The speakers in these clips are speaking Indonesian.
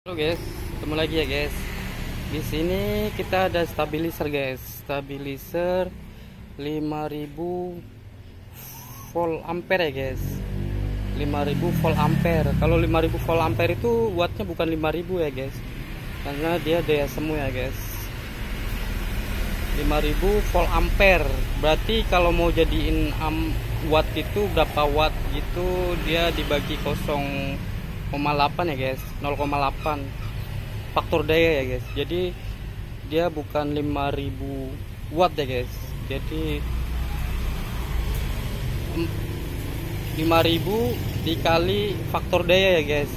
Halo guys, ketemu lagi ya guys. Di sini kita ada stabilizer guys. Stabilizer 5000 volt ampere ya guys. 5000 volt ampere. Kalau 5000 volt ampere itu wattnya bukan 5000 ya guys. Karena dia daya semu ya guys. 5000 volt ampere. Berarti kalau mau jadiin watt itu berapa watt gitu, dia dibagi 0,8 ya guys, 0,8 faktor daya ya guys. Jadi dia bukan 5000 watt ya guys. Jadi 5000 dikali faktor daya ya guys.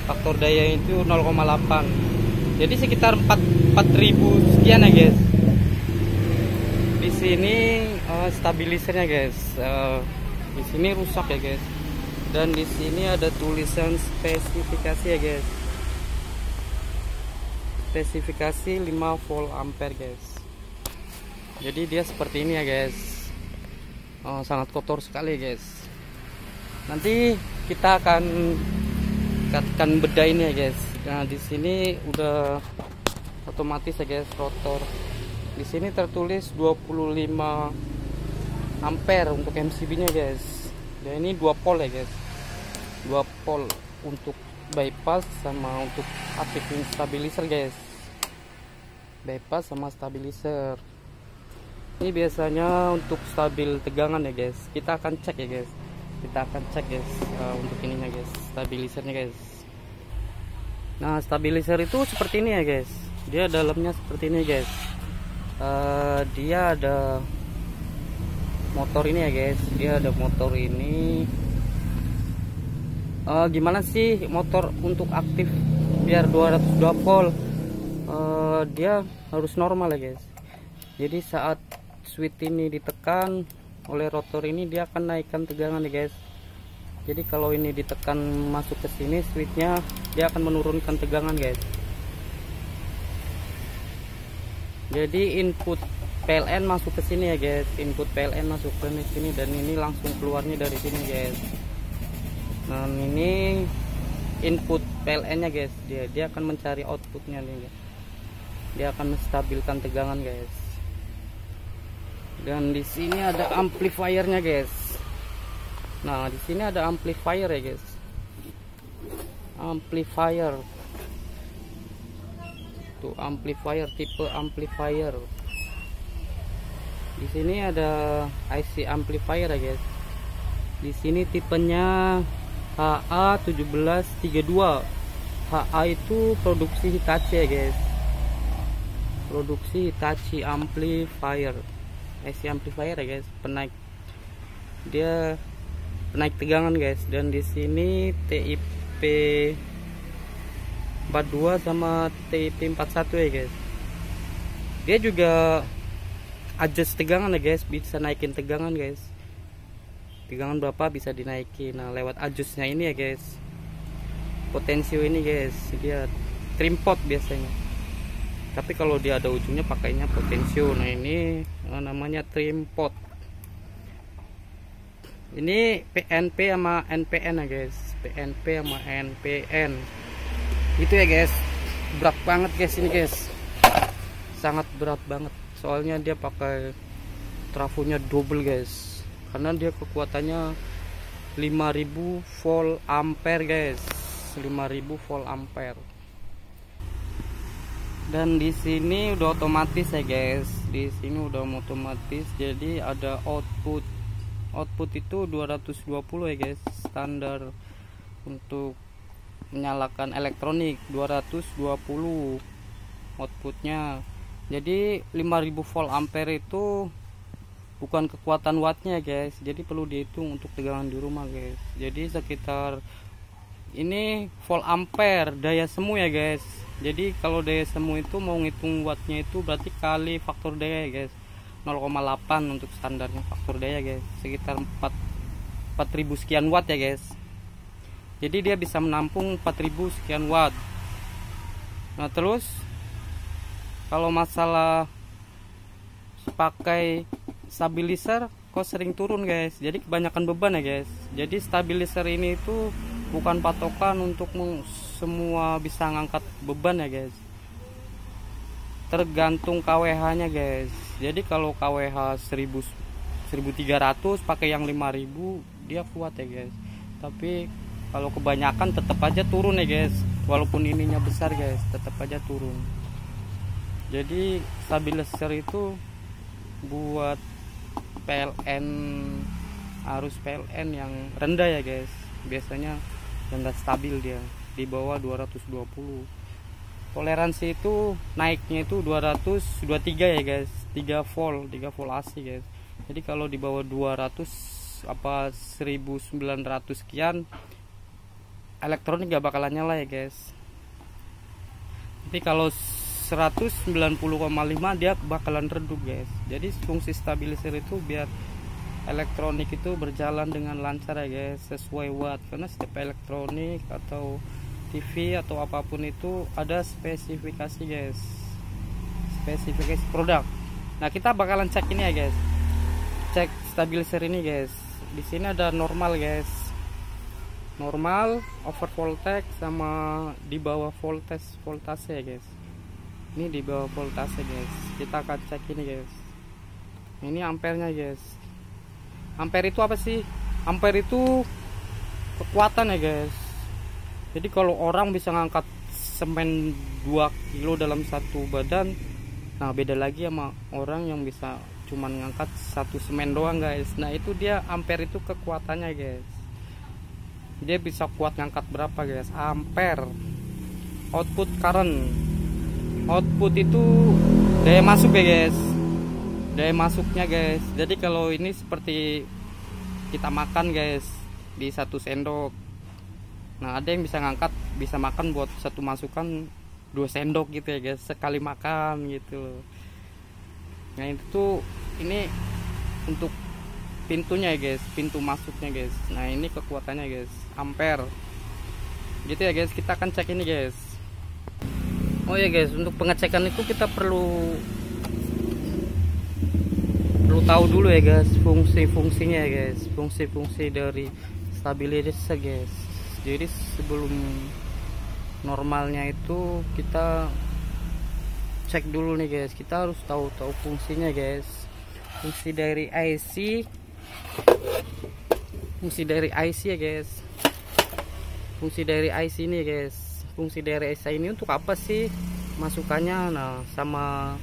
Faktor daya itu 0,8. Jadi sekitar 4000 sekian ya guys. Di sini stabilisernya guys. Di sini rusak ya guys. Dan di sini ada tulisan spesifikasi ya guys. Spesifikasi 5 volt ampere guys. Jadi dia seperti ini ya guys. Sangat kotor sekali guys. Nanti kita akan bedah ini ya guys. Nah, di sini udah otomatis ya guys rotor. Di sini tertulis 25 ampere untuk MCB-nya guys. Dan ini 2 pole ya guys. 2 pole untuk bypass sama untuk aktifin stabilizer guys. Bypass sama stabilizer. Ini biasanya untuk stabil tegangan ya guys. Kita akan cek ya guys. Kita akan cek guys untuk ininya guys, stabilizernya guys. Nah, stabilizer itu seperti ini ya guys. Dia dalamnya seperti ini guys. Dia ada motor ini ya guys. Dia ada motor ini. Gimana sih motor untuk aktif biar 202 volt? Dia harus normal ya guys. Jadi saat switch ini ditekan oleh rotor ini, dia akan naikkan tegangan ya guys. Jadi kalau ini ditekan masuk ke sini switchnya, dia akan menurunkan tegangan guys. Jadi input PLN masuk ke sini ya guys. Input PLN masuk ke sini dan ini langsung keluarnya dari sini guys. Nah, ini input PLN nya guys. Dia akan mencari outputnya nih guys. Dia akan menstabilkan tegangan guys. Dan di sini ada amplifiernya guys. Nah, di sini ada amplifier ya guys. Amplifier. Tuh amplifier, tipe amplifier. Di sini ada IC amplifier ya guys. Di sini tipenya HA1732. HA itu produksi Hitachi ya guys. Produksi Hitachi amplifier. IC amplifier ya guys, dia penaik tegangan guys. Dan di sini TIP 42 sama TIP 41 ya guys. Dia juga adjust tegangan ya guys, bisa naikin tegangan guys. Tegangan berapa bisa dinaikin. Nah, lewat adjustnya ini ya guys. Potensio ini guys, dia trim pot biasanya. Tapi kalau dia ada ujungnya pakainya potensio. Nah, ini namanya trim pot. Ini PNP sama NPN ya guys. PNP sama NPN. Itu ya guys. Berat banget guys ini guys. Sangat berat banget. Soalnya dia pakai trafonya double guys. Karena dia kekuatannya 5000 volt ampere guys. 5000 volt ampere. Dan di sini udah otomatis ya guys. Di sini udah otomatis. Jadi ada output. Output itu 220 ya guys. Standar untuk menyalakan elektronik 220 outputnya. Jadi 5000 volt ampere itu bukan kekuatan wattnya guys. Jadi perlu dihitung untuk tegangan di rumah guys. Jadi sekitar ini volt ampere daya semu ya guys. Jadi kalau daya semu itu mau ngitung wattnya itu berarti kali faktor daya ya guys. 0,8 untuk standarnya faktor daya guys. Sekitar 4000 sekian watt ya guys. Jadi dia bisa menampung 4000 sekian watt. Nah, terus kalau masalah pakai stabilizer kok sering turun guys. Jadi kebanyakan beban ya guys. Jadi stabilizer ini itu bukan patokan untuk semua bisa ngangkat beban ya guys, tergantung KWH nya guys. Jadi kalau KWH 1300 pakai yang 5000 dia kuat ya guys, tapi kalau kebanyakan tetap aja turun ya guys, walaupun ininya besar guys tetap aja turun. Jadi stabilizer itu buat PLN, arus PLN yang rendah ya guys, biasanya rendah stabil, dia di bawah 220. Toleransi itu naiknya itu 223 ya guys, 3 volt AC guys. Jadi kalau di bawah 200 apa 1900 sekian elektronik gak bakalan nyala ya guys. Tapi kalau 190,5 dia bakalan redup guys. Jadi fungsi stabilizer itu biar elektronik itu berjalan dengan lancar ya guys, sesuai watt, karena setiap elektronik atau TV atau apapun itu ada spesifikasi guys, spesifikasi produk. Nah kita bakalan cek ini ya guys, cek stabilizer ini guys. Di sini ada normal guys, normal, over voltage, sama di bawah voltase ya guys. Ini di bawah voltase guys, kita akan cek ini guys. Ini ampernya guys. Ampere itu apa sih? Ampere itu kekuatan ya guys. Jadi kalau orang bisa ngangkat semen 2 kilo dalam satu badan, nah beda lagi sama orang yang bisa cuman ngangkat satu semen doang guys. Nah itu dia ampere itu kekuatannya guys. Dia bisa kuat ngangkat berapa guys? Ampere. Output current. Output itu daya masuk ya guys, daya masuknya guys. Jadi kalau ini seperti kita makan guys di 1 sendok, nah ada yang bisa ngangkat, bisa makan buat satu masukan 2 sendok gitu ya guys, sekali makan gitu. Nah itu tuh ini untuk pintunya ya guys, pintu masuknya guys. Nah ini kekuatannya guys, ampere gitu ya guys. Kita akan cek ini guys. Oh ya guys, untuk pengecekan itu kita perlu tahu dulu ya guys fungsi-fungsinya ya guys, fungsi-fungsi dari stabilizer guys. Jadi sebelum normalnya itu kita cek dulu nih guys, kita harus tahu fungsinya guys. Fungsi dari IC, fungsi dari IC ya guys, fungsi dari IC ini guys. Fungsi dari IC ini untuk apa sih masukannya? Nah sama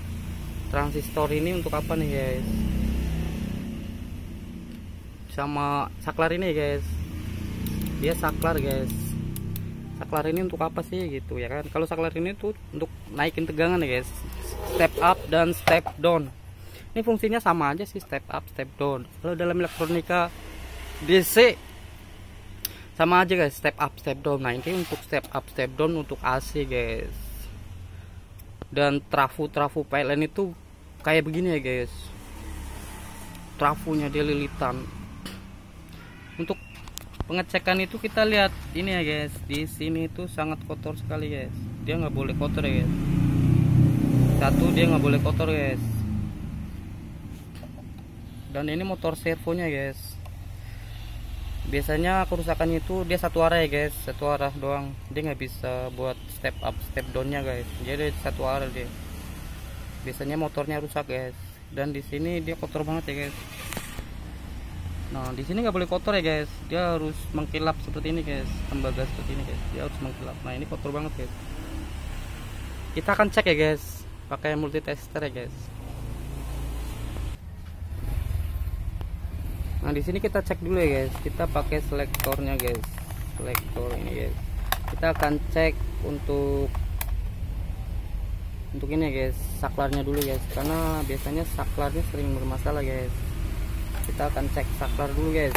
transistor ini untuk apa nih guys, sama saklar ini guys, dia saklar guys. Saklar ini untuk apa sih gitu ya kan? Kalau saklar ini tuh untuk naikin tegangan ya guys, step up dan step down. Ini fungsinya sama aja sih, step up step down. Kalau dalam elektronika DC sama aja guys, step up step down. Nah ini untuk step up step down untuk AC guys. Dan trafo PLN itu kayak begini ya guys, trafonya dia lilitan. Untuk pengecekan itu kita lihat ini ya guys, di sini itu sangat kotor sekali guys, dia nggak boleh kotor ya guys. Satu, dia nggak boleh kotor guys. Dan ini motor servonya guys, biasanya kerusakannya itu dia satu arah ya guys, satu arah doang, dia nggak bisa buat step up step downnya guys, jadi satu arah dia. Biasanya motornya rusak guys. Dan di sini dia kotor banget ya guys. Nah di sini nggak boleh kotor ya guys, dia harus mengkilap seperti ini guys, tembaga seperti ini guys, dia harus mengkilap. Nah ini kotor banget guys. Kita akan cek ya guys pakai multitester ya guys. Nah di sini kita cek dulu ya guys, kita pakai selektornya guys, selektor ini guys. Kita akan cek untuk ini ya guys, saklarnya dulu guys, karena biasanya saklarnya sering bermasalah guys. Kita akan cek saklar dulu guys.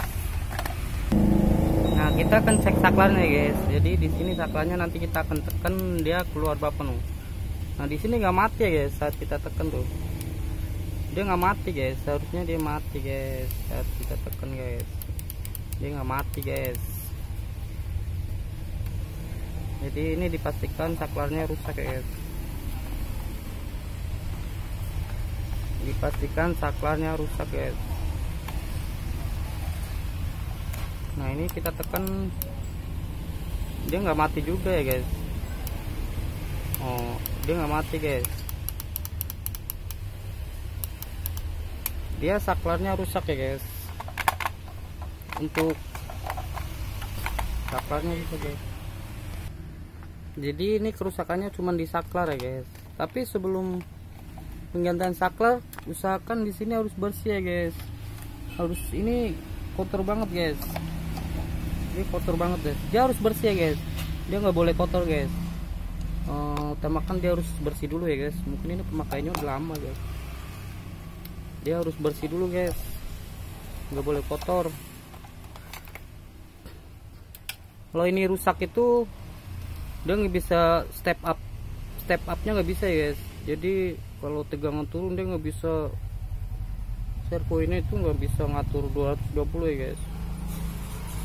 Nah kita akan cek saklarnya guys. Jadi di sini saklarnya nanti kita akan tekan, dia keluar berapa nih. Nah di sini nggak mati ya guys saat kita tekan tuh, dia nggak mati guys, seharusnya dia mati guys saat kita tekan guys, dia nggak mati guys. Jadi ini dipastikan saklarnya rusak ya guys, dipastikan saklarnya rusak guys. Nah ini kita tekan dia nggak mati juga ya guys. Oh, dia nggak mati guys. Dia saklarnya rusak ya guys. Untuk saklarnya rusak guys. Jadi ini kerusakannya cuma di saklar ya guys. Tapi sebelum penggantian saklar, usahakan di sini harus bersih ya guys. Harus, ini kotor banget guys. Ini kotor banget guys. Dia harus bersih ya guys. Dia nggak boleh kotor guys. Utamakan dia harus bersih dulu ya guys. Mungkin ini pemakaiannya udah lama guys. Dia harus bersih dulu guys. Nggak boleh kotor. Kalau ini rusak itu dia nggak bisa step upnya nggak bisa ya guys. Jadi kalau tegangan turun dia nggak bisa, servo ini itu nggak bisa ngatur 220 ya guys.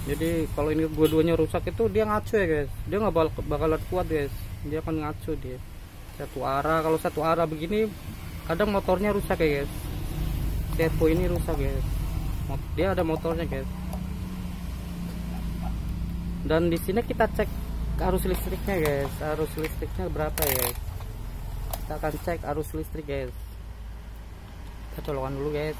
Jadi kalau ini dua-duanya rusak itu dia ngaco ya guys. Dia nggak bakalan kuat guys. Dia akan ngaco dia satu arah. Kalau satu arah begini kadang motornya rusak ya guys. Servo ini rusak guys. Dia ada motornya guys. Dan di sini kita cek arus listriknya guys. Arus listriknya berapa ya guys. Kita akan cek arus listrik guys. Kita colokan dulu guys.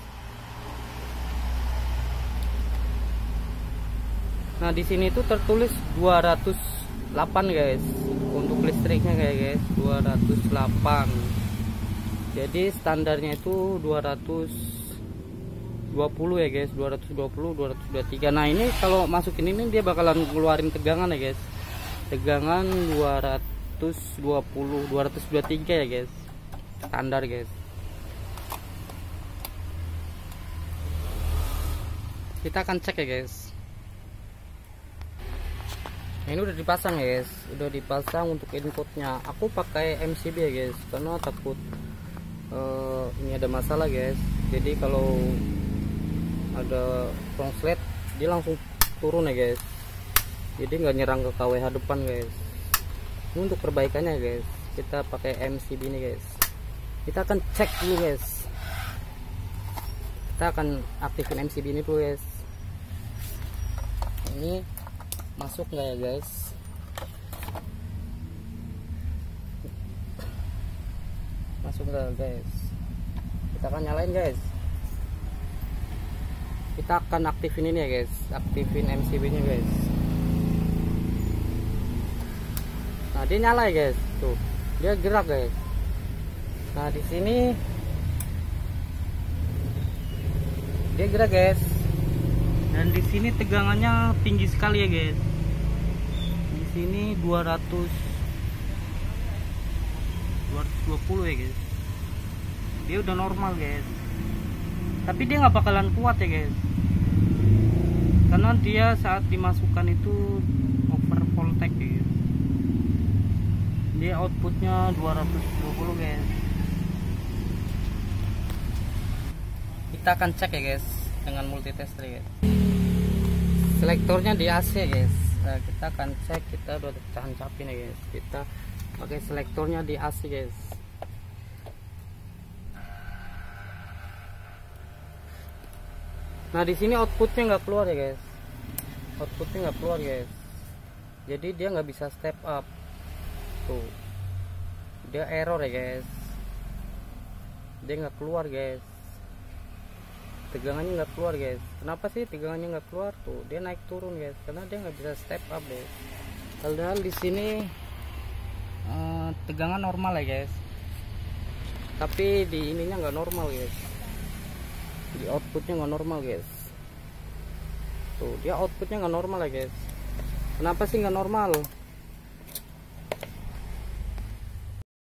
Nah di sini itu tertulis 208 guys. Untuk listriknya kayak guys 208. Jadi standarnya itu 220 ya guys. 220, 223. Nah ini kalau masukin ini dia bakalan ngeluarin tegangan ya guys. Tegangan 220, 223 ya guys. Standar guys. Kita akan cek ya guys. Ini udah dipasang ya guys. Udah dipasang untuk inputnya. Aku pakai MCB ya guys, karena takut ini ada masalah guys. Jadi kalau ada konslet dia langsung turun ya guys. Jadi nggak nyerang ke KWH depan guys. Ini untuk perbaikannya guys. Kita pakai MCB ini guys. Kita akan cek dulu guys. Kita akan aktifin MCB ini dulu guys. Ini masuk nggak ya guys? Masuk nggak guys? Kita akan nyalain guys. Kita akan aktifin ini ya guys. Aktifin MCB nya guys. Nah dia nyala ya guys. Tuh dia gerak guys. Nah di sini dia gerak guys. Dan di sini tegangannya tinggi sekali ya guys. Di sini 220 ya guys. Dia udah normal guys. Tapi dia nggak bakalan kuat ya guys. Karena dia saat dimasukkan itu over voltage ya guys. Dia outputnya 220 guys. Kita akan cek ya guys dengan multitester ya guys. Selektornya di AC guys. Nah, kita akan cek, kita udah tancapin ya guys. Kita pakai selektornya di AC guys. Nah di sini outputnya nggak keluar ya guys. Outputnya nggak keluar guys. Jadi dia nggak bisa step up. Tuh, dia error ya guys. Dia nggak keluar guys. Tegangannya nggak keluar guys. Kenapa sih tegangannya nggak keluar? Tuh dia naik turun guys, karena dia nggak bisa step up guys. Padahal di sini tegangan normal ya guys, tapi di ininya nggak normal guys. Di outputnya nggak normal guys. Tuh dia outputnya nggak normal ya guys. Kenapa sih nggak normal?